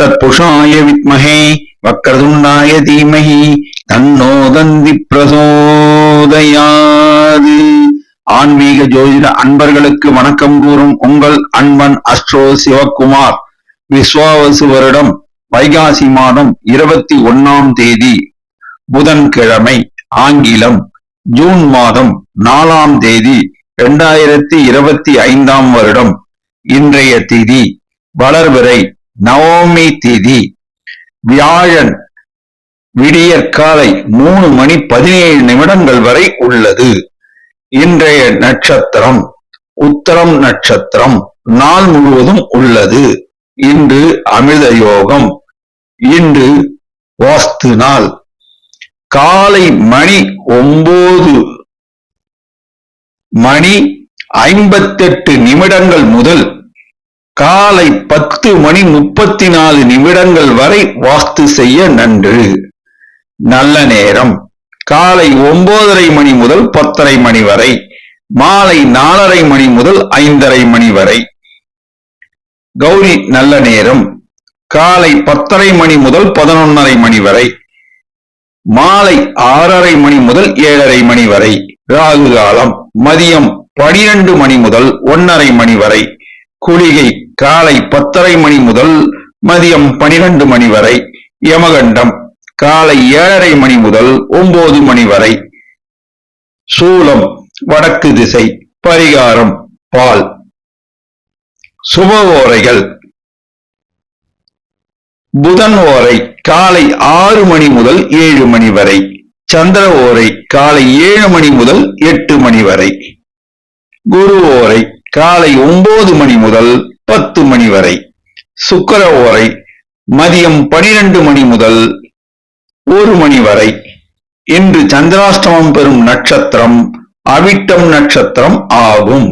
தத்புஷாய வித்மஹே வக்ரதுண்டாய தீமஹி தன்னோ தந்தி பிரசோதயாது. ஆன்மீக ஜோதிட அன்பர்களுக்கு வணக்கம் கூறும் உங்கள் அன்பன் அஸ்ட்ரோ சிவகுமார். விஸ்வாவசு வருடம் வைகாசி மாதம் 21ஆம் தேதி புதன்கிழமை, ஆங்கிலம் ஜூன் மாதம் 4ஆம் தேதி 2025ஆம் வருடம். இன்றைய திதி வளர்பிறை நவமி திதி, வியாழன் விடியற்காலை 3:17 வரை உள்ளது. இன்றைய நட்சத்திரம் உத்தரம் நட்சத்திரம் நாள் முழுவதும் உள்ளது. இன்று அமிர்த யோகம். இன்று வாஸ்து நாள். காலை மணி 9:58 முதல் காலை 10:34 வரை வாஸ்து செய்ய நன்று. நல்ல நேரம் காலை 9:30 முதல் 10:30 வரை, மாலை 4:30 முதல் 5:30 வரை. கௌரி நல்ல நேரம் காலை 10:30 முதல் 11:30 வரை, மாலை 6:30 முதல் 7:30 வரை. ராகு காலம் மதியம் 12 முதல் 1:30 வரை. குளிகை காலை 10:30 முதல் மதியம் 12 வரை. யமகண்டம் காலை 7:30 முதல் 9 வரை. சூலம் வடக்கு திசை. பரிகாரம் பால். சுப ஓரைகள். புதன் ஓரை காலை 6 முதல் 7 வரை. சந்திர ஓரை காலை 7 முதல் 8 வரை. குரு ஓரை காலை 9 முதல் 10 வரை. சுக்கிர ஓரை மதியம் 12 முதல் 1 வரை. இன்று சந்திராஷ்டமம் பெறும் நட்சத்திரம் அவிட்டம் நட்சத்திரம் ஆகும்.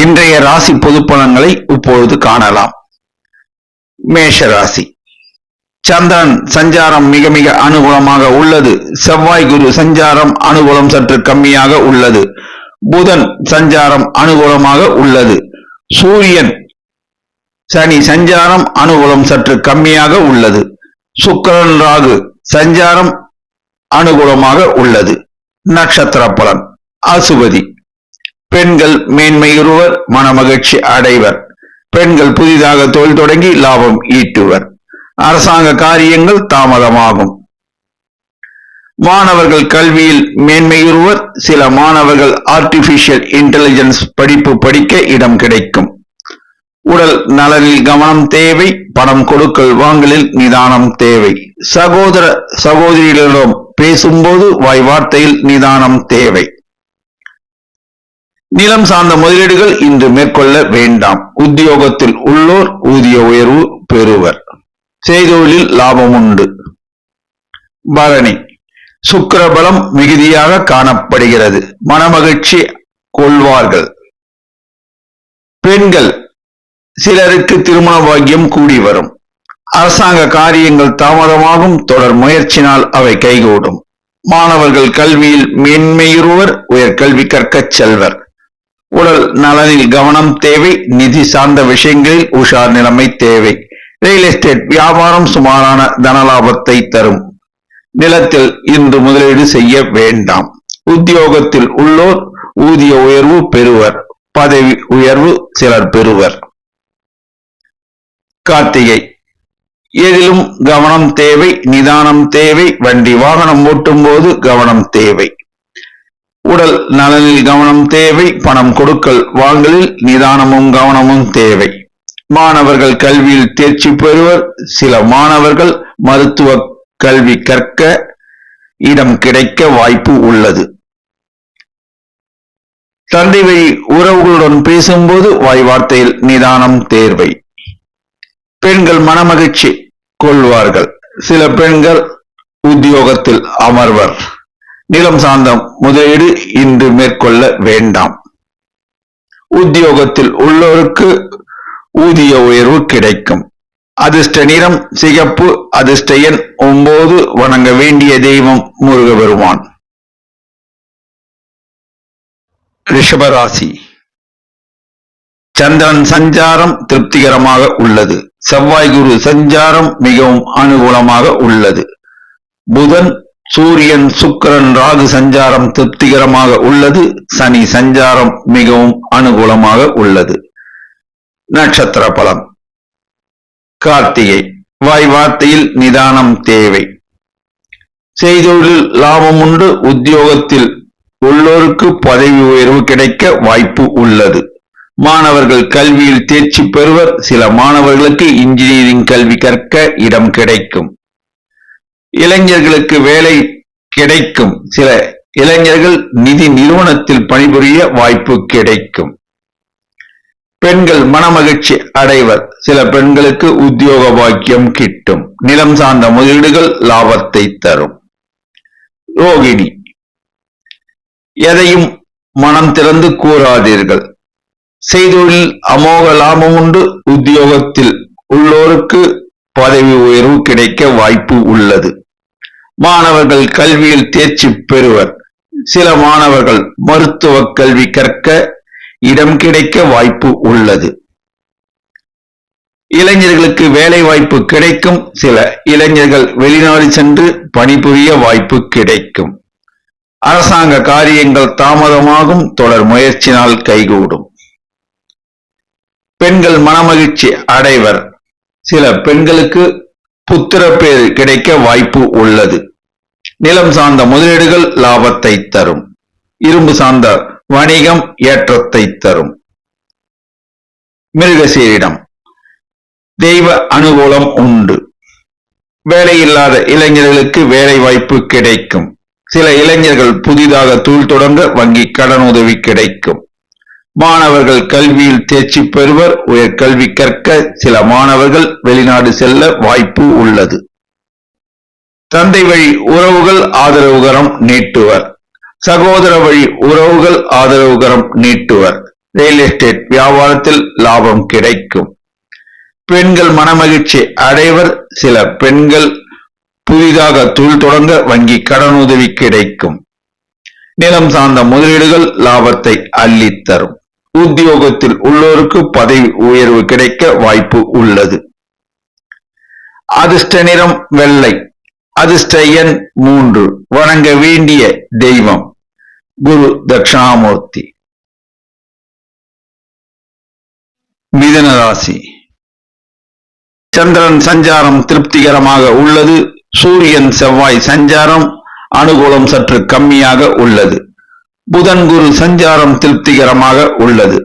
இன்றைய ராசி பொது பலன்களை இப்பொழுது காணலாம். மேஷ ராசி. சந்திரன் சஞ்சாரம் மிக மிக அனுகூலமாக உள்ளது. செவ்வாய் குரு சஞ்சாரம் அனுகூலம் சற்று கம்மியாக உள்ளது. புதன் சஞ்சாரம் அனுகூலமாக உள்ளது. சூரியன் சனி சஞ்சாரம் அனுகூலம் சற்று கம்மியாக உள்ளது. சுக்கிரன் ராகு சஞ்சாரம் அனுகூலமாக உள்ளது. நட்சத்திர பலன். அசுபதி. பெண்கள் மேன்மையுறுவர், மனமகிழ்ச்சி அடைவர். பெண்கள் புதிதாக தொழில் தொடங்கி லாபம் ஈட்டுவர். அரசாங்க காரியங்கள் தாமதமாகும். மாணவர்கள் கல்வியில் மேன்மையுறுவர். சில மாணவர்கள் ஆர்டிபிஷியல் இன்டெலிஜென்ஸ் படிப்பு படிக்க இடம் கிடைக்கும். உடல் நலனில் கவனம் தேவை. பணம் கொடுக்கல் வாங்கலில் நிதானம் தேவை. சகோதர சகோதரிகளிடம் பேசும்போது வாய் வார்த்தையில் நிதானம் தேவை. நிலம் சார்ந்த முதலீடுகள் இன்று மேற்கொள்ள வேண்டாம். உத்தியோகத்தில் உள்ளோர் ஊதிய உயர்வு பெறுவர். செய்தொழிலில் லாபம் உண்டு. பரணி. சுக்கிர பலம் மிகுதியாக காணப்படுகிறது. மனமகிழ்ச்சி கொள்வார்கள். பெண்கள் சிலருக்கு திருமண பாக்கியம் கூடி வரும். அரசாங்க காரியங்கள் தாமதமாகும். தொடர் முயற்சினால் அவை கைகூடும். மாணவர்கள் கல்வியில் மேன்மையுறுவர். உயர்கல்வி கற்கச் செல்வர். உடல் நலனில் கவனம் தேவை. நிதி சார்ந்த விஷயங்களில் உஷார் நிலைமை தேவை. ரியல் எஸ்டேட் வியாபாரம் சுமாரான தனலாபத்தை தரும். நிலத்தில் இன்று முதலீடு செய்ய வேண்டாம். உத்தியோகத்தில் உள்ளோர் ஊதிய உயர்வு பெறுவர். பதவி உயர்வு சிலர் பெறுவர். கார்த்திகை. எதிலும் கவனம் தேவை. நிதானம் தேவை. வண்டி வாகனம் ஓட்டும் போது கவனம் தேவை. உடல் நலனில் கவனம் தேவை. பணம் கொடுக்கல் வாங்கலில் நிதானமும் கவனமும் தேவை. மாணவர்கள் கல்வியில் தேர்ச்சி பெறுவர். சில மாணவர்கள் மருத்துவ கல்வி கற்க இடம் கிடைக்க வாய்ப்பு உள்ளது. தந்தை வழி உறவுகளுடன் பேசும்போது வாய் வார்த்தையில் நிதானம் தேவை. பெண்கள் மனமகிழ்ச்சி கொள்வார்கள். சில பெண்கள் உத்தியோகத்தில் அமர்வர். நிலம் சார்ந்த முதலீடு இன்று மேற்கொள்ள வேண்டாம். உத்தியோகத்தில் உள்ளோருக்கு ஊதிய உயர்வு கிடைக்கும். அதிர்ஷ்ட நிறம் சிகப்பு. அதிர்ஷ்ட எண் 9. வணங்க வேண்டிய தெய்வம் முருகபெருமான். ரிஷபராசி. சந்திரன் சஞ்சாரம் திருப்திகரமாக உள்ளது. செவ்வாய் குரு சஞ்சாரம் மிகவும் அனுகூலமாக உள்ளது. புதன் சூரியன் சுக்கிரன் ராகு சஞ்சாரம் திருப்திகரமாக உள்ளது. சனி சஞ்சாரம் மிகவும் அனுகூலமாக உள்ளது. நட்சத்திர பலம். கார்த்திகை. வாய் வார்த்தையில் நிதானம் தேவை. செய்தொழில் லாபம் உண்டு. உத்தியோகத்தில் உள்ளோருக்கு பதவி உயர்வு கிடைக்க வாய்ப்பு உள்ளது. மாணவர்கள் கல்வியில் தேர்ச்சி பெறுவர். சில மாணவர்களுக்கு இன்ஜினியரிங் கல்வி கற்க இடம் கிடைக்கும். இளைஞர்களுக்கு வேலை கிடைக்கும். சில இளைஞர்கள் நிதி நிறுவனத்தில் பணிபுரிய வாய்ப்பு கிடைக்கும். பெண்கள் மனமகிழ்ச்சி அடைவர். சில பெண்களுக்கு உத்தியோக பாக்கியம் கிட்டும். நிலம் சார்ந்த முதலீடுகள் லாபத்தை தரும். ரோகிணி. எதையும் மனம் திறந்து கூறாதீர்கள். செய்தொழில் அமோக லாபம் உண்டு. உத்தியோகத்தில் உள்ளோருக்கு பதவி உயர்வு கிடைக்க வாய்ப்பு உள்ளது. மாணவர்கள் கல்வியில் தேர்ச்சி பெறுவர். சில மாணவர்கள் மருத்துவ கல்வி கற்க இடம் கிடைக்க வாய்ப்பு உள்ளது. இளைஞர்களுக்கு வேலை வாய்ப்பு கிடைக்கும். சில இளைஞர்கள் வெளிநாடு சென்று பணிபுரிய வாய்ப்பு கிடைக்கும். அரசாங்க காரியங்கள் தாமதமாகும். தொடர் முயற்சினால் கைகூடும். பெண்கள் மனமகிழ்ச்சி அடைவர். சில பெண்களுக்கு புத்திர பேறு கிடைக்க வாய்ப்பு உள்ளது. நிலம் சார்ந்த முதலீடுகள் லாபத்தை தரும். இரும்பு சார்ந்த வணிகம் ஏற்றத்தை தரும். மிருகசீரிடம். தெய்வ அனுகூலம் உண்டு. வேலையில்லாத இளைஞர்களுக்கு வேலை வாய்ப்பு கிடைக்கும். சில இளைஞர்கள் புதிதாக தொழில் தொடங்க வங்கி கடன் உதவி கிடைக்கும். மாணவர்கள் கல்வியில் தேர்ச்சி பெறுவர். உயர்கல்வி கற்க சில மாணவர்கள் வெளிநாடு செல்ல வாய்ப்பு உள்ளது. தந்தை வழி உறவுகள் ஆதரவுகரம் நீட்டுவர். சகோதர வழி உறவுகள் ஆதரவுகரம் நீட்டுவர். ரியல் எஸ்டேட் வியாபாரத்தில் லாபம் கிடைக்கும். பெண்கள் மனமகிழ்ச்சி அடைவர். சில பெண்கள் புதிதாக தொழில் தொடங்க வங்கி கடன் உதவி கிடைக்கும். நிலம் சார்ந்த முதலீடுகள் லாபத்தை அள்ளித்தரும். உத்தியோகத்தில் உள்ளோருக்கு பதவி உயர்வு கிடைக்க வாய்ப்பு உள்ளது. அதிர்ஷ்ட நிறம் வெள்ளை. அதிர்ஷ்ட எண் 3. வணங்க வேண்டிய தெய்வம் குரு தட்சிணாமூர்த்தி. மிதுன ராசி. சந்திரன் சஞ்சாரம் திருப்திகரமாக உள்ளது. சூரியன் செவ்வாய் சஞ்சாரம் அனுகூலம் சற்று கம்மியாக உள்ளது. புதன் குரு சஞ்சாரம் திருப்திகரமாக உள்ளது.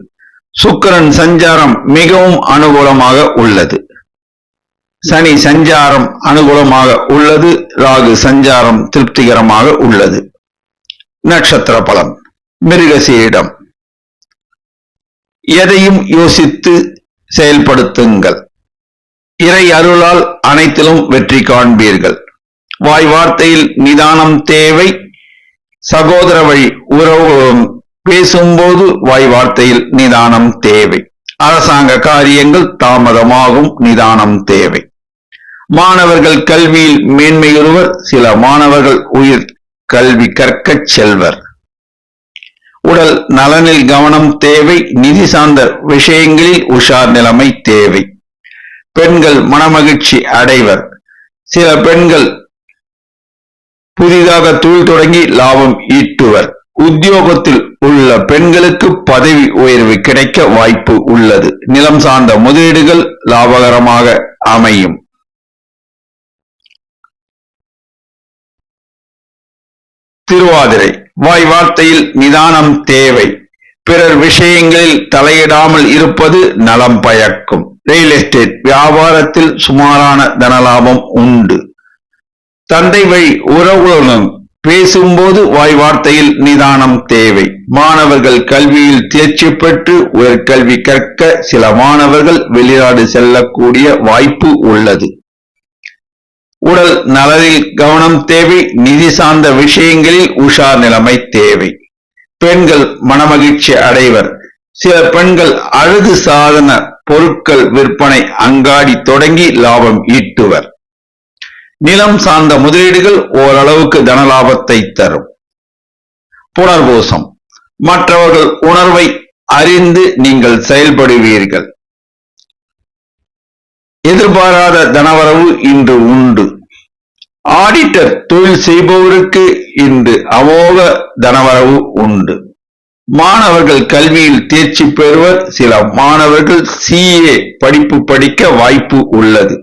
சுக்கிரன் சஞ்சாரம் மிகவும் அனுகூலமாக உள்ளது. சனி சஞ்சாரம் அனுகூலமாக உள்ளது. ராகு சஞ்சாரம் திருப்திகரமாக உள்ளது. நட்சத்திர பலம். மிருகசீரிடம். எதையும் யோசித்து செயல்படுத்துங்கள். இறை அருளால் அனைத்திலும் வெற்றி காண்பீர்கள். வாய் வார்த்தையில் நிதானம் தேவை. சகோதர வழி உறவுகளுடன் பேசும்போது வாய் வார்த்தையில் நிதானம் தேவை. அரசாங்க காரியங்கள் தாமதமாகும். நிதானம் தேவை. மாணவர்கள் கல்வியில் மேன்மையுறுவர். சில மாணவர்கள் உயிர் கல்வி கற்கச் செல்வர். உடல் நலனில் கவனம் தேவை. நிதி சார்ந்த விஷயங்களில் உஷார் நிலைமை தேவை. பெண்கள் மனமகிழ்ச்சி அடைவர். சில பெண்கள் புதிதாக தொழில் தொடங்கி லாபம் ஈட்டுவர். உத்தியோகத்தில் உள்ள பெண்களுக்கு பதவி உயர்வு கிடைக்க வாய்ப்பு உள்ளது. நிலம் சார்ந்த முதலீடுகள் லாபகரமாக அமையும். திருவாதிரை. வாய் வார்த்தையில் நிதானம் தேவை. பிறர் விஷயங்களில் தலையிடாமல் இருப்பது நலம் பயக்கும். ரியல் எஸ்டேட் வியாபாரத்தில் சுமாரான தனலாபம் உண்டு. தந்தை வழி உறவுகளுடன் பேசும்போது வாய் வார்த்தையில் நிதானம் தேவை. மாணவர்கள் கல்வியில் தேர்ச்சி பெற்று உயர்கல்வி கற்க சில மாணவர்கள் வெளிநாடு செல்லக்கூடிய வாய்ப்பு உள்ளது. உடல் நலனில் கவனம் தேவை. நிதி சார்ந்த விஷயங்களில் உஷார் நிலைமை தேவை. பெண்கள் மனமகிழ்ச்சி அடைவர். சில பெண்கள் அழகு சாதன பொருட்கள் விற்பனை அங்காடி தொடங்கி லாபம் ஈட்டுவர். நிலம் சார்ந்த முதலீடுகள் ஓரளவுக்கு தனலாபத்தை தரும். புனர்பூசம். மற்றவர்கள் உணர்வை அறிந்து நீங்கள் செயல்படுவீர்கள். எதிர்பாராத தனவரவு இன்று உண்டு. ஆடிட்டர் தொழில் செய்பவருக்கு இன்று அமோக தனவரவு உண்டு. மாணவர்கள் கல்வியில் தேர்ச்சி பெறுவர். சில மாணவர்கள் CA படிப்பு படிக்க வாய்ப்பு உள்ளது.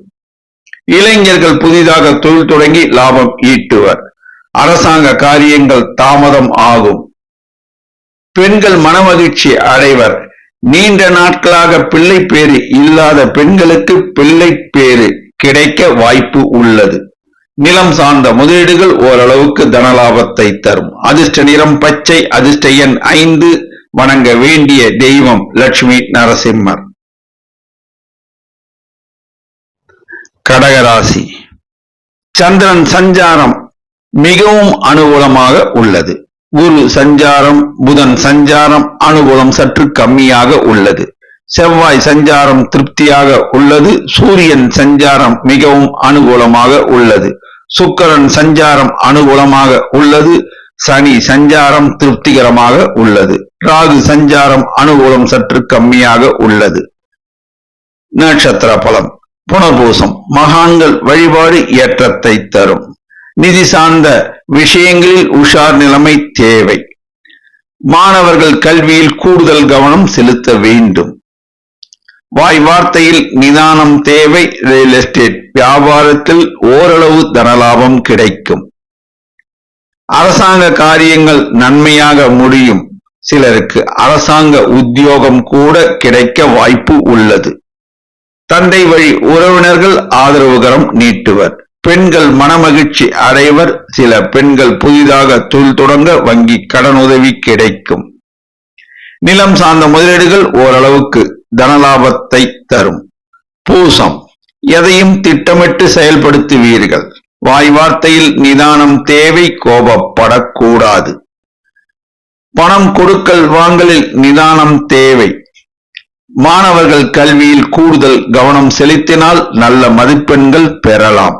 இளைஞர்கள் புதிதாக தொழில் தொடங்கி லாபம் ஈட்டுவர். அரசாங்க காரியங்கள் தாமதம் ஆகும். பெண்கள் மனமகிழ்ச்சி அடைவர். நீண்ட நாட்களாக பிள்ளை பேறு இல்லாத பெண்களுக்கு பிள்ளை பேறு கிடைக்க வாய்ப்பு உள்ளது. நிலம் சார்ந்த முதலீடுகள் ஓரளவுக்கு தனலாபத்தை தரும். அதிர்ஷ்ட நிறம் பச்சை. அதிர்ஷ்ட எண் 5. வணங்க வேண்டிய தெய்வம் லட்சுமி நரசிம்மர். கடகராசி. சந்திரன் சஞ்சாரம் மிகவும் அனுகூலமாக உள்ளது. குரு சஞ்சாரம், புதன் சஞ்சாரம் அனுகூலம் சற்று கம்மியாக உள்ளது. செவ்வாய் சஞ்சாரம் திருப்தியாக உள்ளது. சூரியன் சஞ்சாரம் மிகவும் அனுகூலமாக உள்ளது. சுக்கிரன் சஞ்சாரம் அனுகூலமாக உள்ளது. சனி சஞ்சாரம் திருப்திகரமாக உள்ளது. ராகு சஞ்சாரம் அனுகூலம் சற்று கம்மியாக உள்ளது. நட்சத்திர பலம். புனர்பூசம். மகான்கள் வழிபாடு ஏற்றத்தை தரும். நிதி சார்ந்த விஷயங்களில் உஷார் நிலைமை தேவை. மாணவர்கள் கல்வியில் கூடுதல் கவனம் செலுத்த வேண்டும். வாய் வார்த்தையில் நிதானம் தேவை. ரியல் எஸ்டேட் வியாபாரத்தில் ஓரளவு தனலாபம் கிடைக்கும். அரசாங்க காரியங்கள் நன்மையாக முடியும். சிலருக்கு அரசாங்க உத்தியோகம் கூட கிடைக்க வாய்ப்பு உள்ளது. தந்தை வழி உறவினர்கள் ஆதரவுகரம் நீட்டுவர். பெண்கள் மனமகிழ்ச்சி அடைவர். சில பெண்கள் புதிதாக தொழில் தொடங்க வங்கி கடனுதவி கிடைக்கும். நிலம் சார்ந்த முதலீடுகள் ஓரளவுக்கு தனலாபத்தை தரும். பூசம். எதையும் திட்டமிட்டு செயல்படுத்துவீர்கள். வாய் வார்த்தையில் நிதானம் தேவை. கோபப்படக்கூடாது. பணம் கொடுக்கல் வாங்கலில் நிதானம் தேவை. மாணவர்கள் கல்வியில் கூடுதல் கவனம் செலுத்தினால் நல்ல மதிப்பெண்கள் பெறலாம்.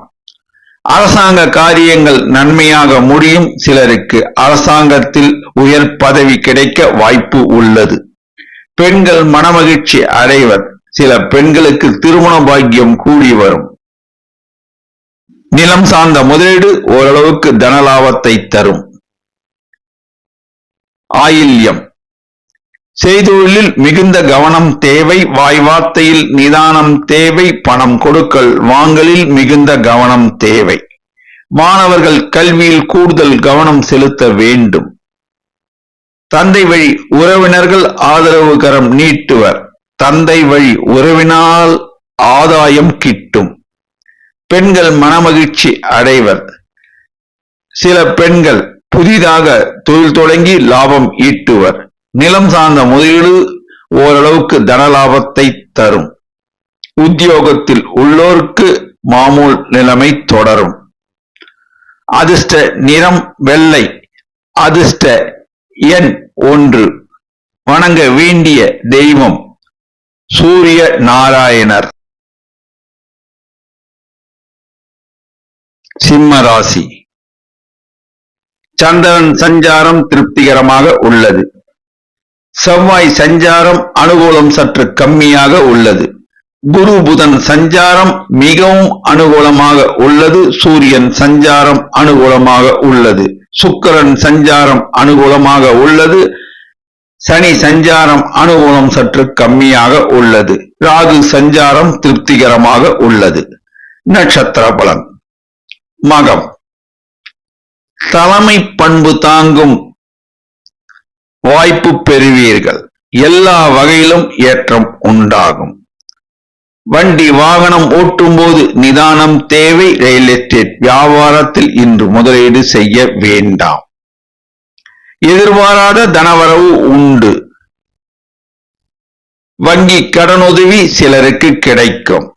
அரசாங்க காரியங்கள் நன்மையாக முடியும். சிலருக்கு அரசாங்கத்தில் உயர் பதவி கிடைக்க வாய்ப்பு உள்ளது. பெண்கள் மனமகிழ்ச்சி அடைவர். சில பெண்களுக்கு திருமண பாக்கியம் கூடி வரும். நிலம் சார்ந்த முதலீடு ஓரளவுக்கு தனலாபத்தை தரும். ஆயில்யம். செய்தொழிலில் மிகுந்த கவனம் தேவை. வாய் வார்த்தையில் நிதானம் தேவை. பணம் கொடுக்கல் வாங்கலில் மிகுந்த கவனம் தேவை. மாணவர்கள் கல்வியில் கூடுதல் கவனம் செலுத்த வேண்டும். தந்தை வழி உறவினர்கள் ஆதரவுகரம் நீட்டுவர். தந்தை வழி உறவினால் ஆதாயம் கிட்டும். பெண்கள் மனமகிழ்ச்சி அடைவர். சில பெண்கள் புதிதாக தொழில் தொடங்கி லாபம் ஈட்டுவர். நிலம் சார்ந்த முதலீடு ஓரளவுக்கு தனலாபத்தை தரும். உத்தியோகத்தில் உள்ளோருக்கு மாமூல் நிலைமை தொடரும். அதிர்ஷ்ட நிறம் வெள்ளை. அதிர்ஷ்ட எண் 1. வணங்க வேண்டிய தெய்வம் சூரிய நாராயணர். சிம்ம ராசி. சந்திரன் சஞ்சாரம் திருப்திகரமாக உள்ளது. செவ்வாய் சஞ்சாரம் அனுகூலம் சற்று கம்மியாக உள்ளது. குரு புதன் சஞ்சாரம் மிகவும் அனுகூலமாக உள்ளது. சூரியன் சஞ்சாரம் அனுகூலமாக உள்ளது. சுக்கிரன் சஞ்சாரம் அனுகூலமாக உள்ளது. சனி சஞ்சாரம் அனுகூலம் சற்று கம்மியாக உள்ளது. ராகு சஞ்சாரம் திருப்திகரமாக உள்ளது. நட்சத்திர பலன். மகம். தலைமை பண்பு தாங்கும் வாய்ப்பு பெறுவீர்கள். எல்லா வகையிலும் ஏற்றம் உண்டாகும். வண்டி வாகனம் ஓட்டும் போது நிதானம் தேவை. ரியல் எஸ்டேட் வியாபாரத்தில் இன்று முதலீடு செய்ய வேண்டாம். எதிர்பாராத தனவரவு உண்டு. வங்கி கடனுதவி சிலருக்கு கிடைக்கும்.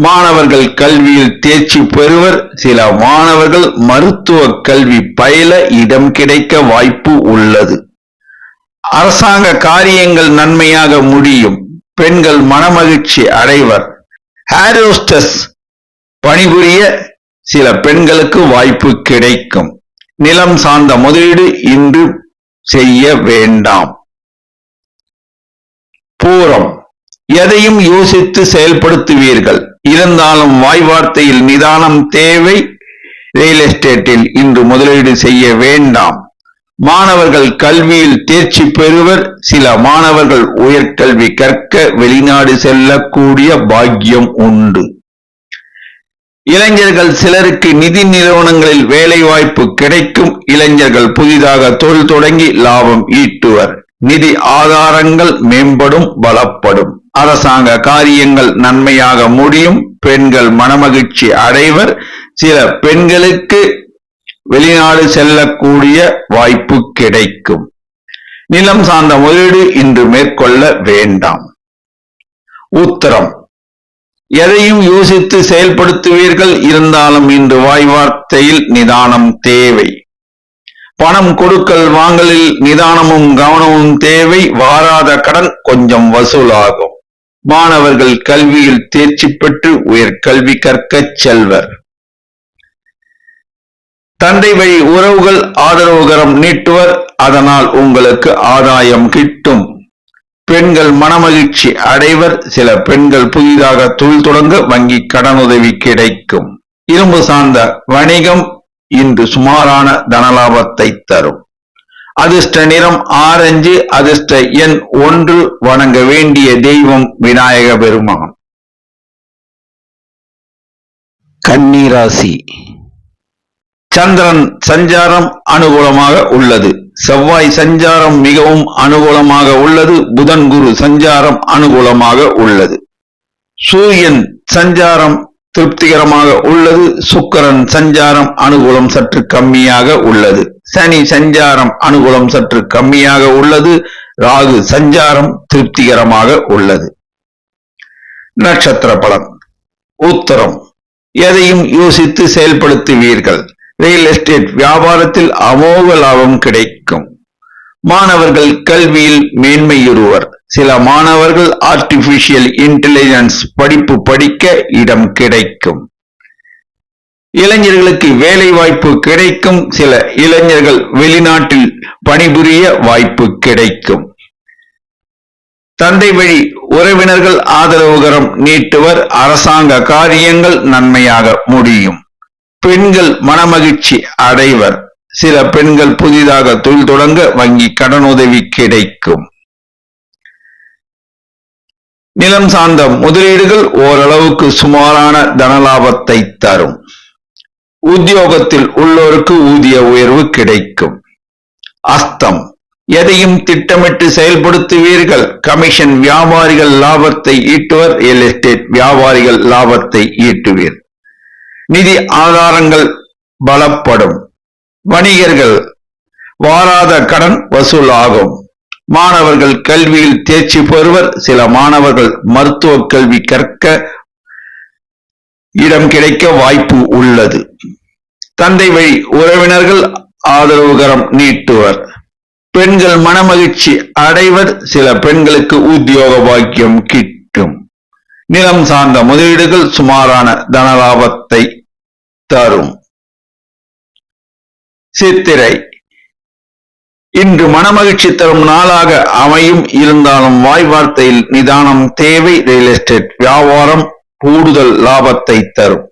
மாணவர்கள் கல்வியில் தேர்ச்சி பெறுவர். சில மாணவர்கள் மருத்துவ கல்வி பயில இடம் கிடைக்க வாய்ப்பு உள்ளது. அரசாங்க காரியங்கள் நன்மையாக முடியும். பெண்கள் மனமகிழ்ச்சி அடைவர். ஏர் ஹோஸ்டஸ் பணிபுரிய சில பெண்களுக்கு வாய்ப்பு கிடைக்கும். நிலம் சார்ந்த முதலீடு இன்று செய்ய வேண்டாம். பூரம் எதையும் யோசித்து செயல்படுத்துவீர்கள். இருந்தாலும் வாய் வார்த்தையில் நிதானம் தேவை. ரியல் எஸ்டேட்டில் இன்று முதலீடு செய்ய வேண்டாம். மாணவர்கள் கல்வியில் தேர்ச்சி பெறுவர். சில மாணவர்கள் உயர்கல்வி கற்க வெளிநாடு செல்லக்கூடிய பாக்கியம் உண்டு. இளைஞர்கள் சிலருக்கு நிதி நிறுவனங்களில் வேலை வாய்ப்பு கிடைக்கும். இளைஞர்கள் புதிதாக தொழில் தொடங்கி லாபம் ஈட்டுவர். நிதி ஆதாரங்கள் மேம்படும், பலப்படும். அரசாங்க காரியங்கள் நன்மையாக முடியும். பெண்கள் மனமகிழ்ச்சி அடைவர். சில பெண்களுக்கு வெளிநாடு செல்லக்கூடிய வாய்ப்பு கிடைக்கும். நிலம் சார்ந்த முதலீடு இன்று மேற்கொள்ள வேண்டாம். உத்தரம் எதையும் யோசித்து செயல்படுத்துவீர்கள். இருந்தாலும் இன்று வாய் வார்த்தையில் நிதானம் தேவை. பணம் கொடுக்கல் வாங்கலில் நிதானமும் கவனமும் தேவை. வாராத கடன் கொஞ்சம் வசூலாகும். மாணவர்கள் கல்வியில் தேர்ச்சி பெற்று உயர்கல்வி கற்கச் செல்வர். தந்தை வழி உறவுகள் ஆதரவுகரம் நீட்டுவர். அதனால் உங்களுக்கு ஆதாயம் கிட்டும். பெண்கள் மனமகிழ்ச்சி அடைவர். சில பெண்கள் புதிதாக தொழில் தொடங்க வங்கி கடனுதவி கிடைக்கும். இரும்பு சார்ந்த வணிகம் இன்று சுமாரான தனலாபத்தை தரும். அதிர்ஷ்ட நிறம் ஆரஞ்சு. அதிர்ஷ்ட எண் 1. வணங்க வேண்டிய தெய்வம் விநாயக பெருமான். கன்னி ராசி. சந்திரன் சஞ்சாரம் அனுகூலமாக உள்ளது. செவ்வாய் சஞ்சாரம் மிகவும் அனுகூலமாக உள்ளது. புதன் குரு சஞ்சாரம் அனுகூலமாக உள்ளது. சூரியன் சஞ்சாரம் திருப்திகரமாக உள்ளது. சுக்கிரன் சஞ்சாரம் அனுகூலம் சற்று கம்மியாக உள்ளது. சனி சஞ்சாரம் அனுகூலம் சற்று கம்மியாக உள்ளது. ராகு சஞ்சாரம் திருப்திகரமாக உள்ளது. நட்சத்திர பலன். உத்தரம் எதையும் யோசித்து செயல்படுத்துவீர்கள். ரியல் எஸ்டேட் வியாபாரத்தில் அமோக லாபம் கிடைக்கும். மாணவர்கள் கல்வியில் மேன்மையுறுவர். சில மாணவர்கள் ஆர்டிபிஷியல் இன்டெலிஜென்ஸ் படிப்பு படிக்க இடம் கிடைக்கும். இளைஞர்களுக்கு வேலை வாய்ப்பு கிடைக்கும். சில இளைஞர்கள் வெளிநாட்டில் பணிபுரிய வாய்ப்பு கிடைக்கும். தந்தை வழி உறவினர்கள் ஆதரவுகரம் நீட்டுவர். அரசாங்க காரியங்கள் நன்மையாக முடியும். பெண்கள் மனமகிழ்ச்சி அடைவர். சில பெண்கள் புதிதாக தொழில் தொடங்க வங்கி கடனுதவி கிடைக்கும். நிலம் சார்ந்த முதலீடுகள் ஓரளவுக்கு சுமாரான தனலாபத்தை தரும். உத்தியோகத்தில் உள்ளோருக்கு ஊதிய உயர்வு கிடைக்கும். அஸ்தம் எதையும் திட்டமிட்டு செயல்படுத்துவீர்கள். கமிஷன் வியாபாரிகள் லாபத்தை ஈட்டுவர். ரியல் எஸ்டேட் வியாபாரிகள் லாபத்தை ஈட்டுவீர். நிதி ஆதாரங்கள் பலப்படும். வணிகர்கள் வாராத கடன் வசூலாகும். மாணவர்கள் கல்வியில் தேர்ச்சி பெறுவர். சில மாணவர்கள் மருத்துவ கல்வி கற்க இடம் கிடைக்க வாய்ப்பு உள்ளது. தந்தை வழி உறவினர்கள் ஆதரவுகரம் நீட்டுவர். பெண்கள் மனமகிழ்ச்சி அடைவர். சில பெண்களுக்கு உத்தியோக பாக்கியம் கிட்டும். நிலம் சார்ந்த முதலீடுகள் சுமாரான தனலாபத்தை தரும். சித்திரை இன்று மனமகிழ்ச்சி தரும் நாளாக அமையும். இருந்தாலும் வாய் வார்த்தையில் நிதானம் தேவை. ரியல் எஸ்டேட் வியாபாரம் கூடுதல் லாபத்தை தரும்.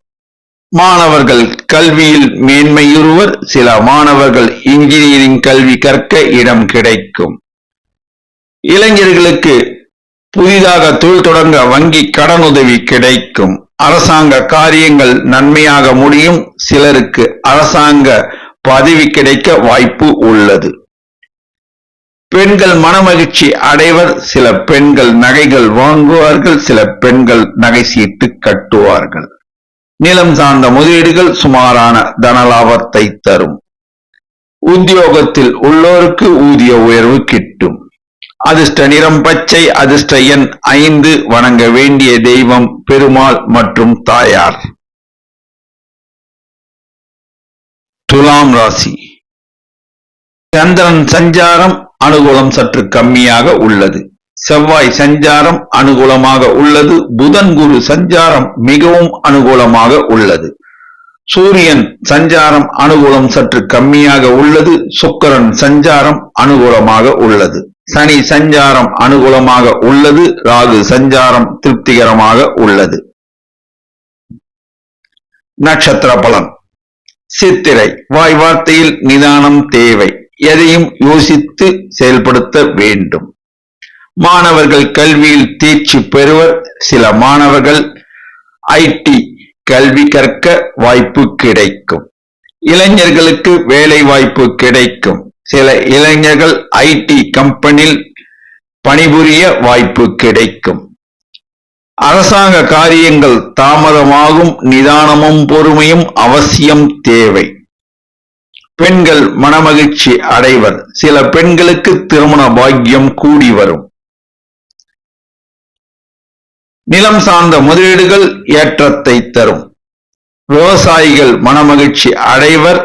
மாணவர்கள் கல்வியில் மேன்மையுறுவர். சில மாணவர்கள் இன்ஜினியரிங் கல்வி கற்க இடம் கிடைக்கும். இளைஞர்களுக்கு புதிதாக தொழில் தொடங்க வங்கி கடனுதவி கிடைக்கும். அரசாங்க காரியங்கள் நன்மையாக முடியும். சிலருக்கு அரசாங்க பதவி கிடைக்க வாய்ப்பு உள்ளது. பெண்கள் மனமகிழ்ச்சி அடைவர். சில பெண்கள் நகைகள் வாங்குவார்கள். சில பெண்கள் நகை சீட்டு கட்டுவார்கள். நிலம் சார்ந்த முதலீடுகள் சுமாரான தனலாபத்தை தரும். உத்தியோகத்தில் உள்ளோருக்கு ஊதிய உயர்வு கிட்டும். அதிர்ஷ்ட நிறம் பச்சை. அதிர்ஷ்ட எண் 5. வணங்க வேண்டிய தெய்வம் பெருமாள் மற்றும் தாயார். துலாம் ராசி. சந்திரன் சஞ்சாரம் அனுகூலம் சற்று கம்மியாக உள்ளது. செவ்வாய் சஞ்சாரம் அனுகூலமாக உள்ளது. புதன் குரு சஞ்சாரம் மிகவும் அனுகூலமாக உள்ளது. சூரியன் சஞ்சாரம் அனுகூலம் சற்று கம்மியாக உள்ளது. சுக்கிரன் சஞ்சாரம் அனுகூலமாக உள்ளது. சனி சஞ்சாரம் அனுகூலமாக உள்ளது. ராகு சஞ்சாரம் திருப்திகரமாக உள்ளது. நட்சத்திர பலன். சித்திரை. வாய் வார்த்தையில் நிதானம் தேவை. எதையும் யோசித்து செயல்படுத்த வேண்டும். மாணவர்கள் கல்வியில் தேர்ச்சி பெறுவர். சில மாணவர்கள் ஐடி கல்வி கற்க வாய்ப்பு கிடைக்கும். இளைஞர்களுக்கு வேலை வாய்ப்பு கிடைக்கும். சில இளைஞர்கள் ஐடி கம்பெனியில் பணிபுரிய வாய்ப்பு கிடைக்கும். அரசாங்க காரியங்கள் தாமதமாகும். நிதானமும் பொறுமையும் அவசியம் தேவை. பெண்கள் மனமகிழ்ச்சி அடைவர். சில பெண்களுக்கு திருமண பாக்கியம் கூடி வரும். நிலம் சார்ந்த முதலீடுகள் ஏற்றத்தை தரும். விவசாயிகள் மனமகிழ்ச்சி அடைவர்.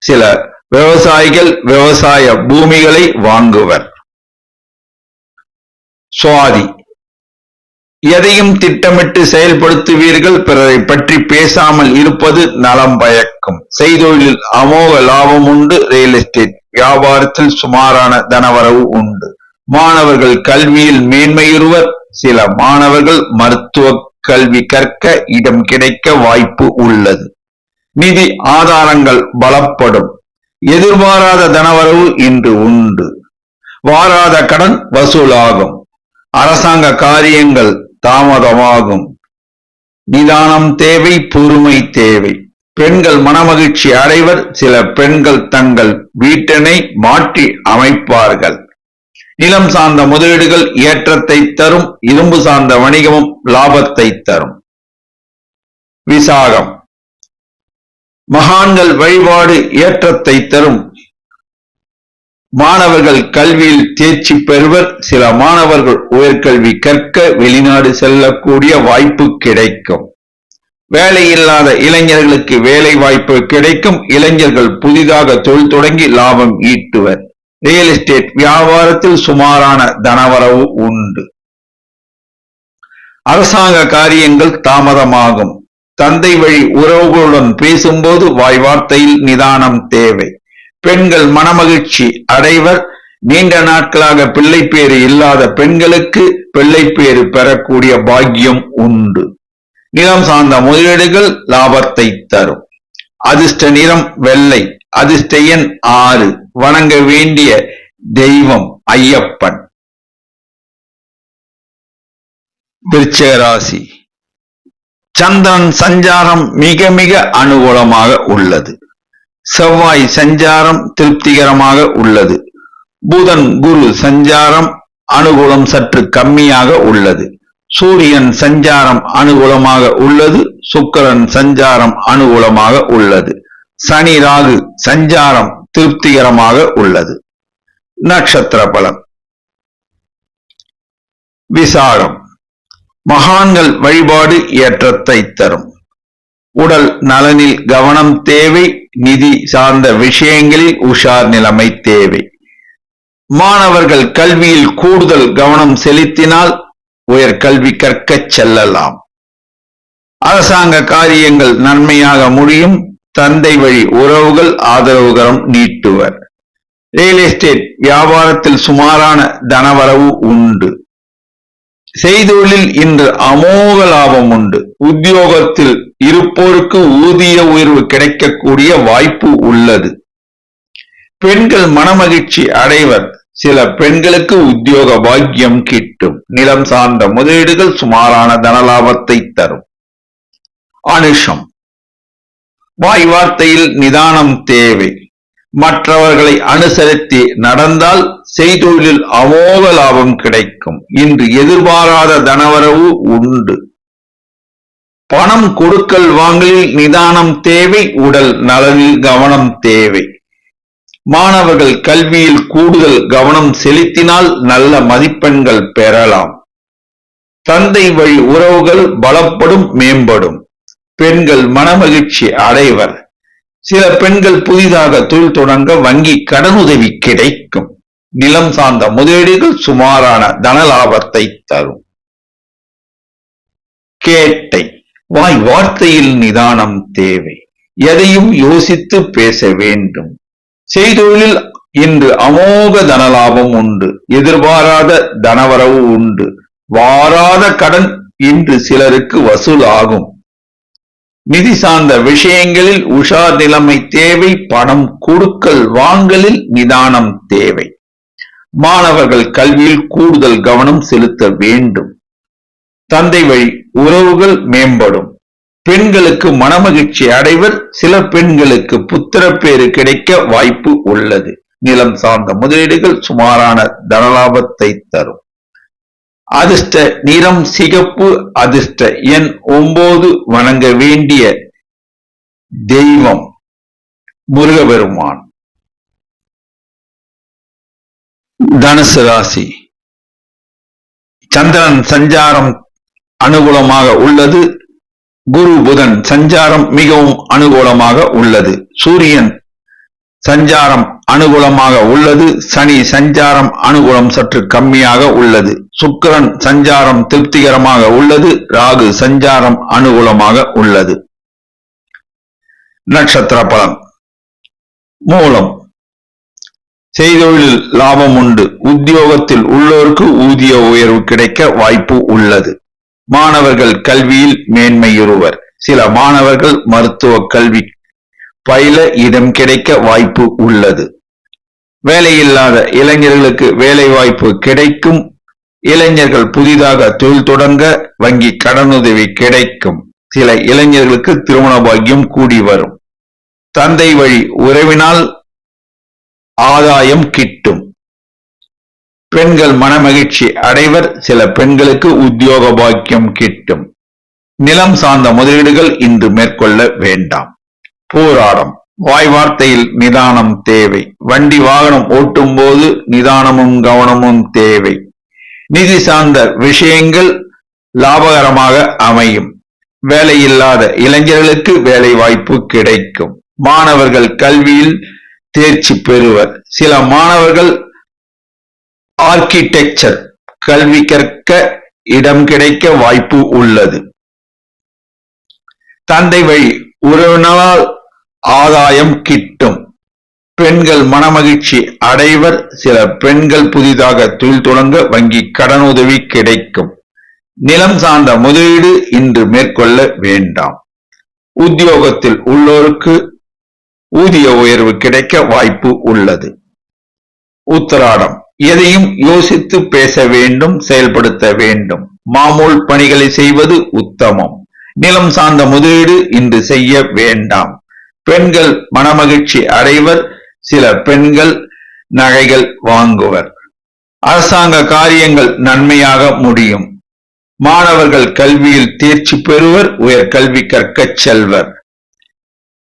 சில விவசாயிகள் விவசாய பூமிகளை வாங்குவர். சுவாதி. எதையும் திட்டமிட்டு செயல்படுத்துவீர்கள். பிறரை பற்றி பேசாமல் இருப்பது நலம் பயக்கும். செய்தொழிலில் அமோக லாபம் உண்டு. ரியல் எஸ்டேட் வியாபாரத்தில் சுமாரான தனவரவு உண்டு. மாணவர்கள் கல்வியில் மேன்மையுறுவர். சில மாணவர்கள் மருத்துவ கல்வி கற்க இடம் கிடைக்க வாய்ப்பு உள்ளது. நிதி ஆதாரங்கள் பலப்படும். எதிர்பாராத தனவரவு இன்று உண்டு. வாராத கடன் வசூலாகும். அரசாங்க காரியங்கள் தாமதமாகும். நிதானம் தேவை. பொறுமை தேவை. பெண்கள் மனமகிழ்ச்சி அடைவர். சில பெண்கள் தங்கள் வீட்டினை மாற்றி அமைப்பார்கள். நிலம் சார்ந்த முதலீடுகள் ஏற்றத்தை தரும். இரும்பு சார்ந்த வணிகமும் லாபத்தை தரும். விசாகம். மகான்கள் வழிபாடு ஏற்றத்தை தரும். மாணவர்கள் கல்வியில் தேர்ச்சி பெறுவர். சில மாணவர்கள் உயர்கல்வி கற்க வெளிநாடு செல்லக்கூடிய வாய்ப்பு கிடைக்கும். வேலை இல்லாத இளைஞர்களுக்கு வேலை வாய்ப்பு கிடைக்கும். இளைஞர்கள் புதிதாக தொழில் தொடங்கி லாபம் ஈட்டுவர். ரியல் எஸ்டேட் வியாபாரத்தில் சுமாரான தனவரவு உண்டு. அரசாங்க காரியங்கள் தாமதமாகும். தந்தை வழி உறவுகளுடன் பேசும்போது வாய் வார்த்தையில் நிதானம் தேவை. பெண்கள் மனமகிழ்ச்சி அடைவர். நீண்ட நாட்களாக பிள்ளைப்பேறு இல்லாத பெண்களுக்கு பிள்ளைப்பேறு பெறக்கூடிய பாக்கியம் உண்டு. நிலம் சார்ந்த முதலீடுகள் லாபத்தை தரும். அதிர்ஷ்ட நிறம் வெள்ளை. அதிர்ஷ்ட எண் 6. வணங்க வேண்டிய தெய்வம் ஐயப்பன். விருச்சிக ராசி. சந்திரன் சஞ்சாரம் மிக மிக அனுகூலமாக உள்ளது. செவ்வாய் சஞ்சாரம் திருப்திகரமாக உள்ளது. புதன் குரு சஞ்சாரம் அனுகூலம் சற்று கம்மியாக உள்ளது. சூரியன் சஞ்சாரம் அனுகூலமாக உள்ளது. சுக்கிரன் சஞ்சாரம் அனுகூலமாக உள்ளது. சனி ராகு சஞ்சாரம் திருப்திகரமாக உள்ளது. நட்சத்திர பலன். விசாகம். மகான்கள் வழிபாடு ஏற்றத்தை தரும். உடல் நலனில் கவனம் தேவை. நிதி சார்ந்த விஷயங்களில் உஷார் நிலைமை தேவை. மாணவர்கள் கல்வியில் கூடுதல் கவனம் செலுத்தினால் உயர்கல்வி கற்கச் செல்லலாம். அரசாங்க காரியங்கள் நன்மையாக முடியும். தந்தை வழி உறவுகள் ஆதரவுகரம் நீட்டுவர். ரியல் எஸ்டேட் வியாபாரத்தில் சுமாரான தனவரவு உண்டு. செய்தொழிலில் இன்று அமோக லாபம் உண்டு. உத்தியோகத்தில் இருப்போருக்கு ஊதிய உயர்வு கிடைக்கக்கூடிய வாய்ப்பு உள்ளது. பெண்கள் மனமகிழ்ச்சி அடைவர். சில பெண்களுக்கு உத்தியோக பாக்கியம் கிட்டும். நிலம் சார்ந்த முதலீடுகள் சுமாரான தனலாபத்தை தரும். அனுஷம். வாய் வார்த்தையில் நிதானம் தேவை. மற்றவர்களை அனுசரித்து நடந்தால் செய்தொழிலில் அமோக லாபம் கிடைக்கும். இன்று எதிர்பாராத தனவரவு உண்டு. பணம் கொடுக்கல் வாங்கலில் நிதானம் தேவை. உடல் நலனில் கவனம் தேவை. மாணவர்கள் கல்வியில் கூடுதல் கவனம் செலுத்தினால் நல்ல மதிப்பெண்கள் பெறலாம். தந்தை வழி உறவுகள் பலப்படும் மேம்படும். பெண்கள் மனமகிழ்ச்சி அடைவர். சில பெண்கள் புதிதாக தொழில் தொடங்க வங்கி கடனுதவி கிடைக்கும். நிலம் சார்ந்த முதலீடுகள் சுமாரான தனலாபத்தை தரும். கேட்டை. வாய் வார்த்தையில் நிதானம் தேவை. எதையும் யோசித்து பேச வேண்டும். செய்தொழிலில் இன்று அமோக தனலாபம் உண்டு. எதிர்பாராத தனவரவு உண்டு. வாராத கடன் இன்று சிலருக்கு வசூல் ஆகும். நிதி சார்ந்த விஷயங்களில் உஷார் நிலைமை தேவை. பணம் கொடுக்கல் வாங்கலில் நிதானம் தேவை. மாணவர்கள் கல்வியில் கூடுதல் கவனம் செலுத்த வேண்டும். தந்தை வழி உறவுகள் மேம்படும். பெண்களுக்கு மனமகிழ்ச்சி அடைவர். சில பெண்களுக்கு புத்திரப்பேறு கிடைக்க வாய்ப்பு உள்ளது. நிலம் சார்ந்த முதலீடுகள் சுமாரான தனலாபத்தை தரும். அதிர்ஷ்ட நிறம் சிகப்பு. அதிர்ஷ்ட எண் 9. வணங்க வேண்டிய தெய்வம் முருகபெருமான். தனுசு ராசி. சந்திரன் சஞ்சாரம் அனுகூலமாக உள்ளது. குரு புதன் சஞ்சாரம் மிகவும் அனுகூலமாக உள்ளது. சூரியன் சஞ்சாரம் அனுகூலமாக உள்ளது. சனி சஞ்சாரம் அனுகூலம் சற்று கம்மியாக உள்ளது. சுக்கிரன் சஞ்சாரம் திருப்திகரமாக உள்ளது. ராகு சஞ்சாரம் அனுகூலமாக உள்ளது. நட்சத்திர பலன். மூலம். செய்தொழிலில் லாபம் உண்டு. உத்தியோகத்தில் உள்ளோருக்கு ஊதிய உயர்வு கிடைக்க வாய்ப்பு உள்ளது. மாணவர்கள் கல்வியில் மேன்மையுறுவர். சில மாணவர்கள் மருத்துவ கல்வி பயில இடம் கிடைக்க வாய்ப்பு உள்ளது. வேலையில்லாத இளைஞர்களுக்கு வேலை வாய்ப்பு கிடைக்கும். இளைஞர்கள் புதிதாக தொழில் தொடங்க வங்கி கடனுதவி கிடைக்கும். சில இளைஞர்களுக்கு திருமண பாக்கியம் கூடி வரும். தந்தை வழி உறவினால் ஆதாயம் கிட்டும். பெண்கள் மனமகிழ்ச்சி அடைவர். சில பெண்களுக்கு உத்தியோக பாக்கியம் கிட்டும். நிலம் சார்ந்த முதலீடுகள் இன்று மேற்கொள்ள வேண்டாம். போராடம். வாய் வார்த்தையில் நிதானம் தேவை. வண்டி வாகனம் ஓட்டும் போது நிதானமும் கவனமும் தேவை. நிதி சார்ந்த விஷயங்கள் லாபகரமாக அமையும். வேலையில்லாத இளைஞர்களுக்கு வேலை வாய்ப்பு கிடைக்கும். மாணவர்கள் கல்வியில் தேர்ச்சி பெறுவர். சில மாணவர்கள் ஆர்கிடெக்சர் கல்வி கற்க இடம் கிடைக்க வாய்ப்பு உள்ளது. தந்தை வழி உறவினரால் ஆதாயம் கிட்டும். பெண்கள் மனமகிழ்ச்சி அடைவர். சில பெண்கள் புதிதாக தொழில் தொடங்க வங்கி கடனுதவி கிடைக்கும். நிலம் சார்ந்த முதலீடு இன்று மேற்கொள்ள வேண்டாம். உத்தியோகத்தில் உள்ளோருக்கு ஊதிய உயர்வு கிடைக்க வாய்ப்பு உள்ளது. உத்திராடம். எதையும் யோசித்து பேச வேண்டும், செயல்படுத்த வேண்டும். மாமூல் பணிகளை செய்வது உத்தமம். நிலம் சார்ந்த முதலீடு இன்று செய்ய வேண்டாம். பெண்கள் மனமகிழ்ச்சி அடைவர். சில பெண்கள் நகைகள் வாங்குவர். அரசாங்க காரியங்கள் நன்மையாக முடியும். மாணவர்கள் கல்வியில் தேர்ச்சி பெறுவர். உயர் கல்வி கற்கச் செல்வர்.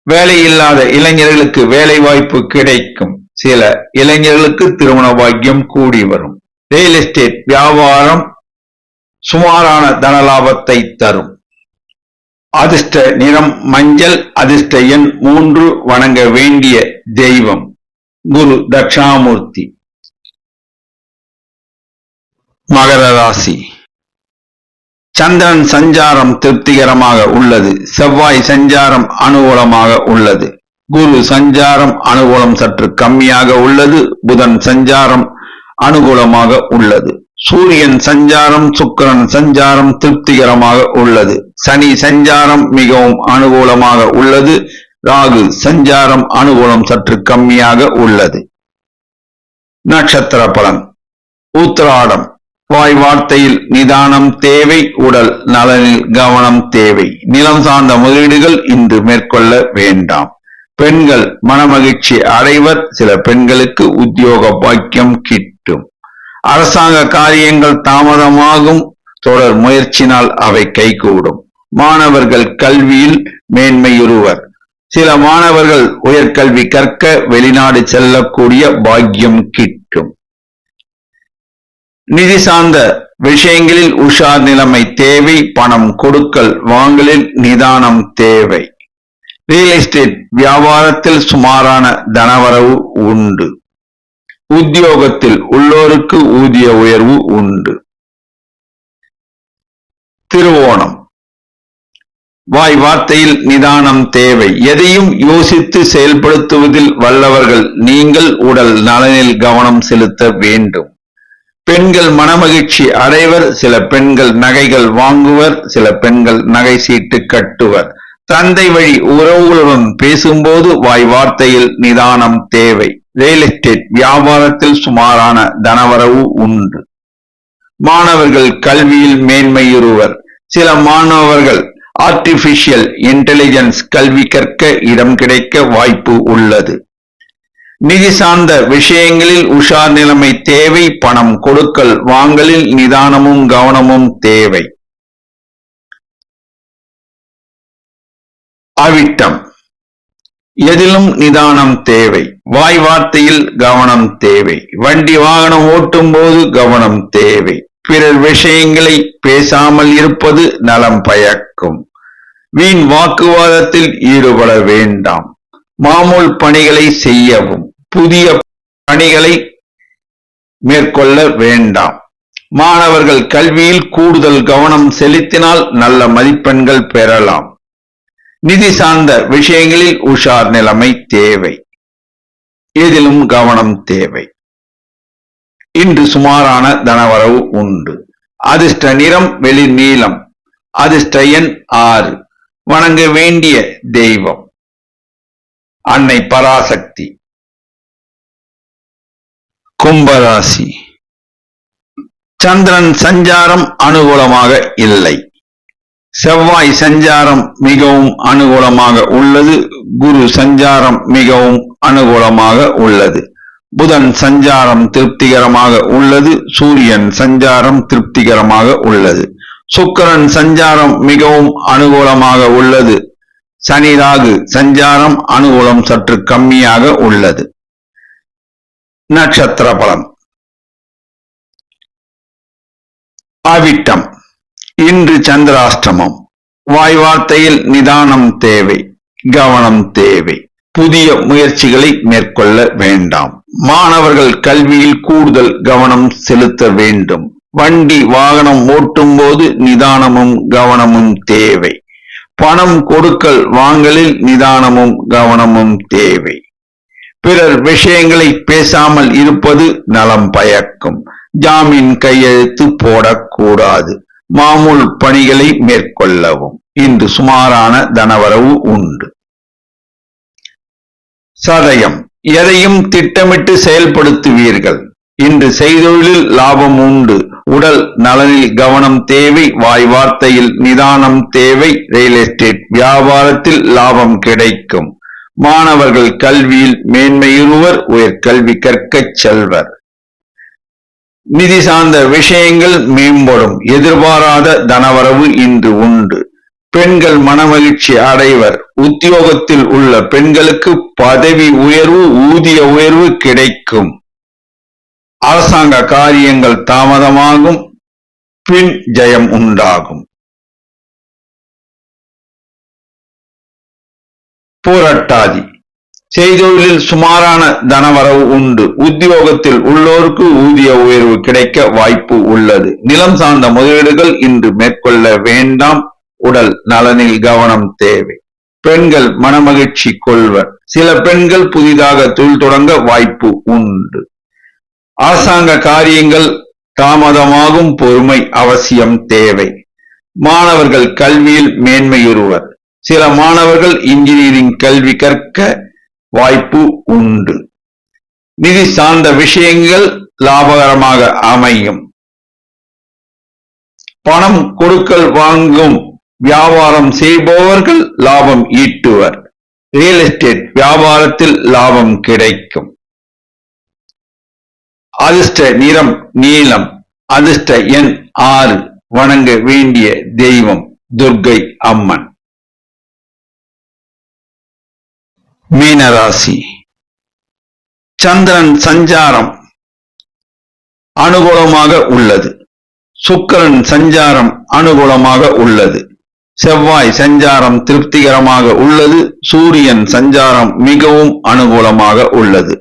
வேலையில்லாத இளைஞர்களுக்கு வேலை வாய்ப்பு கிடைக்கும். சில இளைஞர்களுக்கு திருமண பாக்கியம் கூடி வரும். ரியல் எஸ்டேட் வியாபாரம் சுமாரான தனலாபத்தை தரும். அதிர்ஷ்ட நிறம் மஞ்சள். அதிர்ஷ்ட எண் 3. வணங்க வேண்டிய தெய்வம் குரு தட்சிணாமூர்த்தி. மகர ராசி. சந்திரன் சஞ்சாரம் திருப்திகரமாக உள்ளது. செவ்வாய் சஞ்சாரம் அனுகூலமாக உள்ளது. குரு சஞ்சாரம் அனுகூலம் சற்று கம்மியாக உள்ளது. புதன் சஞ்சாரம் அனுகூலமாக உள்ளது. சூரியன் சஞ்சாரம் சுக்கிரன் சஞ்சாரம் திருப்திகரமாக உள்ளது. சனி சஞ்சாரம் மிகவும் அனுகூலமாக உள்ளது. ராகு சஞ்சாரம் அனுகூலம் சற்று கம்மியாக உள்ளது. நட்சத்திர பலன். உத்திராடம். வாய் வார்த்தையில் நிதானம் தேவை. உடல் நலனில் கவனம் தேவை. நிலம் சார்ந்த முதலீடுகள் இன்று மேற்கொள்ள வேண்டாம். பெண்கள் மனமகிழ்ச்சி அடைவர். சில பெண்களுக்கு உத்தியோக பாக்கியம் கிட்டும். அரசாங்க காரியங்கள் தாமதமாகும். தொடர் முயற்சினால் அவை கைகூடும். மாணவர்கள் கல்வியில் மேன்மையுறுவர். சில மாணவர்கள் உயர்கல்வி கற்க வெளிநாடு செல்லக்கூடிய பாக்கியம் கிட்டும். நிதி சார்ந்த விஷயங்களில் உஷார் நிலைமை தேவை. பணம் கொடுக்கல் வாங்கலில் நிதானம் தேவை. ரியல் எஸ்டேட் வியாபாரத்தில் சுமாரான தனவரவு உண்டு. உத்தியோகத்தில் உள்ளோருக்கு ஊதிய உயர்வு உண்டு. திருவோணம். வாய் வார்த்தையில் நிதானம் தேவை. எதையும் யோசித்து செயல்படுத்துவதில் வல்லவர்கள் நீங்கள். உடல் நலனில் கவனம் செலுத்த வேண்டும். பெண்கள் மனமகிழ்ச்சி அடைவர். சில பெண்கள் நகைகள் வாங்குவர். சில பெண்கள் நகை சீட்டு கட்டுவர். தந்தை வழி உறவுகளுடன் பேசும்போது வாய் வார்த்தையில் நிதானம் தேவை. ரியல் எஸ்டேட் வியாபாரத்தில் சுமாரான தனவரவு உண்டு. மாணவர்கள் கல்வியில் மேன்மையுறுவர். சில மாணவர்கள் ஆர்டிபிஷியல் இன்டெலிஜென்ஸ் கல்வி கற்க இடம் கிடைக்க வாய்ப்பு உள்ளது. நிதி சார்ந்த விஷயங்களில் உஷார் நிலைமை தேவை. பணம் கொடுக்கல் வாங்கலில் நிதானமும் கவனமும் தேவை. அவிட்டம் எதிலும் நிதானம் தேவை. வாய் வார்த்தையில் கவனம் தேவை. வண்டி வாகனம் ஓட்டும் போது கவனம் தேவை. பிறர் விஷயங்களை பேசாமல் இருப்பது நலம் பயக்கும். வீண் வாக்குவாதத்தில் ஈடுபட வேண்டாம். மாமூல் பணிகளை செய்யவும். புதிய பணிகளை மேற்கொள்ள வேண்டாம். மாணவர்கள் கல்வியில் கூடுதல் கவனம் செலுத்தினால் நல்ல மதிப்பெண்கள் பெறலாம். நிதி சார்ந்த விஷயங்களில் உஷார் நிலைமை தேவை. எதிலும் கவனம் தேவை. இன்று சுமாரான தனவரவு உண்டு. அதிர்ஷ்ட நிறம் வெளி நீலம். அதிர்ஷ்ட எண் 6. வணங்க வேண்டிய தெய்வம் அன்னை பராசக்தி. கும்பராசி. சந்திரன் சஞ்சாரம் அனுகூலமாக இல்லை. செவ்வாய் சஞ்சாரம் மிகவும் அனுகூலமாக உள்ளது. குரு சஞ்சாரம் மிகவும் அனுகூலமாக உள்ளது. புதன் சஞ்சாரம் திருப்திகரமாக உள்ளது. சூரியன் சஞ்சாரம் திருப்திகரமாக உள்ளது. சுக்கிரன் சஞ்சாரம் மிகவும் அனுகூலமாக உள்ளது. சனி ராகு சஞ்சாரம் அனுகூலம் சற்று கம்மியாக உள்ளது. நட்சத்திர பலன். அவிட்டம். இன்று சந்திராஷ்டமம். வாய் வார்த்தையில் நிதானம் தேவை. கவனம் தேவை. புதிய முயற்சிகளை மேற்கொள்ள வேண்டாம். மாணவர்கள் கல்வியில் கூடுதல் கவனம் செலுத்த வேண்டும். வண்டி வாகனம் ஓட்டும் போது நிதானமும் கவனமும் தேவை. பணம் கொடுக்கல் வாங்கலில் நிதானமும் கவனமும் தேவை. பிறர் விஷயங்களை பேசாமல் இருப்பது நலம் பயக்கும். ஜாமீன் கையெழுத்து போடக்கூடாது. மாமூல் பணிகளை மேற்கொள்ளவும். இன்று சுமாரான தனவரவு உண்டு. சதயம். எதையும் திட்டமிட்டு செயல்படுத்துவீர்கள். இன்று செய்தொழிலில் லாபம் உண்டு. உடல் நலனில் கவனம் தேவை. வாய் வார்த்தையில் நிதானம் தேவை. ரியல் எஸ்டேட் வியாபாரத்தில் லாபம் கிடைக்கும். மாணவர்கள் கல்வியில் மேன்மையுறுவர். உயர்கல்வி கற்கச் செல்வர். நிதி சார்ந்த விஷயங்கள் மேம்படும். எதிர்பாராத தனவரவு இன்று உண்டு. பெண்கள் மனமகிழ்ச்சி அடைவர். உத்தியோகத்தில் உள்ள பெண்களுக்கு பதவி உயர்வு, ஊதிய உயர்வு கிடைக்கும். அரசாங்க காரியங்கள் தாமதமாகும். பின் ஜெயம் உண்டாகும். பூரட்டாதி. செய்தொழிலில் சுமாரான தனவரவு உண்டு. உத்தியோகத்தில் உள்ளோருக்கு ஊதிய உயர்வு கிடைக்க வாய்ப்பு உள்ளது. நிலம் சார்ந்த முதலீடுகள் இன்று மேற்கொள்ள வேண்டாம். உடல் நலனில் கவனம் தேவை. பெண்கள் மனமகிழ்ச்சி கொள்வர். சில பெண்கள் புதிதாக தொழில் தொடங்க வாய்ப்பு உண்டு. அரசாங்க காரியங்கள் தாமதமாகும். பொறுமை அவசியம் தேவை. மாணவர்கள் கல்வியில் மேன்மையுறுவர். சில மாணவர்கள் இன்ஜினியரிங் கல்வி கற்க வாய்ப்பு உண்டு. நிதி சார்ந்த விஷயங்கள் லாபகரமாக அமையும். பணம் கொடுக்கல் வாங்கும் வியாபாரம் செய்பவர்கள் லாபம் ஈட்டுவர். ரியல் எஸ்டேட் வியாபாரத்தில் லாபம் கிடைக்கும். அதிர்ஷ்ட நிறம் நீலம். அதிர்ஷ்ட எண் 6. வணங்க வேண்டிய தெய்வம் துர்க்கை அம்மன். மீனராசி. சந்திரன் சஞ்சாரம் அனுகூலமாக உள்ளது. சுக்கிரன் சஞ்சாரம் அனுகூலமாக உள்ளது. செவ்வாய் சஞ்சாரம் திருப்திகரமாக உள்ளது. சூரியன் சஞ்சாரம் மிகவும் அனுகூலமாக உள்ளது.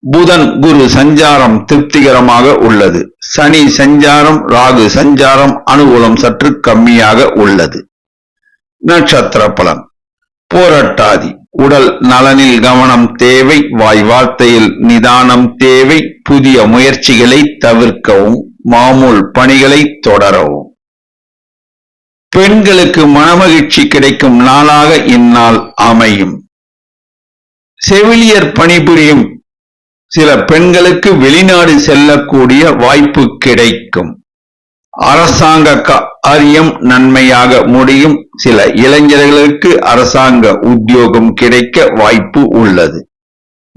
புதன் குரு சஞ்சாரம் திருப்திகரமாக உள்ளது. சனி சஞ்சாரம் ராகு சஞ்சாரம் அனுகூலம் சற்று கம்மியாக உள்ளது. நட்சத்திர பலன். பூரட்டாதி. உடல் நலனில் கவனம் தேவை. வாய் வார்த்தையில் நிதானம் தேவை. புதிய முயற்சிகளை தவிர்க்கவும். மாமூல் பணிகளை தொடரவும். பெண்களுக்கு மனமகிழ்ச்சி கிடைக்கும் நாளாக இந்நாள் அமையும். செவிலியர் பணிபுரியும் சில பெண்களுக்கு வெளிநாடு செல்லக்கூடிய வாய்ப்பு கிடைக்கும். அரசாங்க காரியம் நன்மையாக முடியும். சில இளைஞர்களுக்கு அரசாங்க உத்தியோகம் கிடைக்க வாய்ப்பு உள்ளது.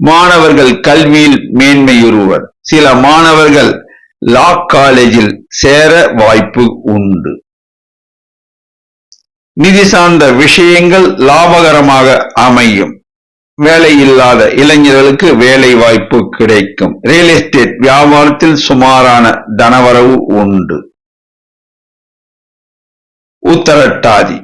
மாணவர்கள் கல்வியில் மேன்மையுறுவர். சில மாணவர்கள் லா காலேஜில் சேர வாய்ப்பு உண்டு. நிதி சார்ந்த விஷயங்கள் லாபகரமாக அமையும். வேலையில்லாத இளைஞர்களுக்கு வேலை வாய்ப்பு கிடைக்கும். ரியல் எஸ்டேட் வியாபாரத்தில் சுமாரான தனவரவு உண்டு. உத்தரட்டாதி.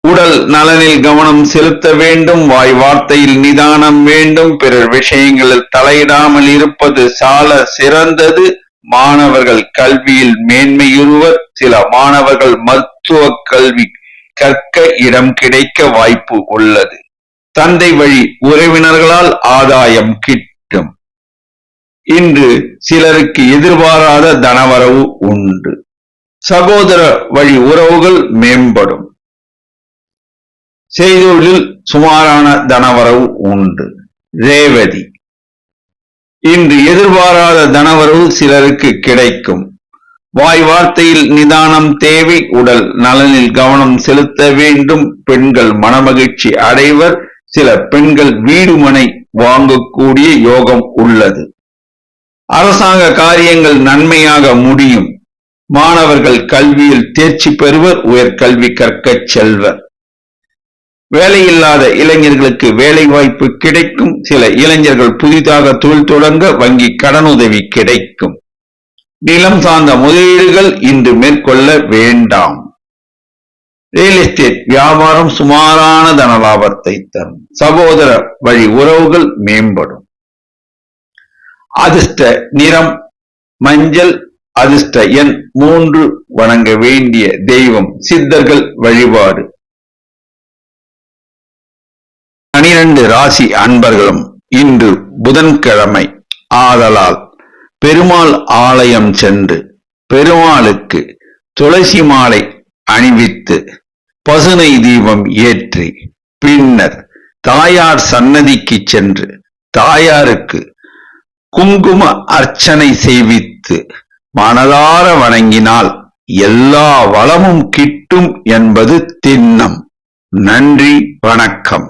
உடல் நலனில் கவனம் செலுத்த வேண்டும். வாய் வார்த்தையில் நிதானம் வேண்டும். பிறர் விஷயங்களில் தலையிடாமல் இருப்பது சால சிறந்தது. மாணவர்கள் கல்வியில் மேன்மையுறுவர். சில மாணவர்கள் மருத்துவ கல்வி கற்க இடம் கிடைக்க வாய்ப்பு உள்ளது. தந்தை வழி உறவினர்களால் ஆதாயம் கிட்டும். இன்று சிலருக்கு எதிர்பாராத தனவரவு உண்டு. சகோதர வழி உறவுகள் மேம்படும். செய்தொழில் சுமாரான தனவரவு உண்டு. ரேவதி. இன்று எதிர்பாராத தனவரவு சிலருக்கு கிடைக்கும். வாய் வார்த்தையில் நிதானம் தேவை. உடல் நலனில் கவனம் செலுத்த வேண்டும். பெண்கள் மனமகிழ்ச்சி அடைவர். சில பெண்கள் வீடு மனை வாங்கக்கூடிய யோகம் உள்ளது. அரசாங்க காரியங்கள் நன்மையாக முடியும். மாணவர்கள் கல்வியில் தேர்ச்சி பெறுவர். உயர்கல்வி கற்கச் செல்வர். வேலையில்லாத இளைஞர்களுக்கு வேலை வாய்ப்பு கிடைக்கும். சில இளைஞர்கள் புதிதாக தொழில் தொடங்க வங்கி கடனுதவி கிடைக்கும். நிலம் சார்ந்த முதலீடுகள் இன்று மேற்கொள்ள வேண்டாம். ரியல் எஸ்டேட் வியாபாரம் சுமாரான தன லாபத்தை தரும். சகோதர வழி உறவுகள் மேம்படும். அதிர்ஷ்ட நிறம் மஞ்சள். அதிர்ஷ்ட எண் 3. வணங்க வேண்டிய தெய்வம் சித்தர்கள் வழிபாடு. 12 ராசி அன்பர்களும் இன்று புதன்கிழமை ஆதலால் பெருமாள் ஆலயம் சென்று பெருமாளுக்கு துளசி மாலை அணிவித்து பசுனை தீபம் ஏற்றி பின்னர் தாயார் சன்னதிக்கு சென்று தாயாருக்கு குங்கும அர்ச்சனை செய்வித்து மனதார வணங்கினால் எல்லா வளமும் கிட்டும் என்பது திண்ணம். நன்றி, வணக்கம்.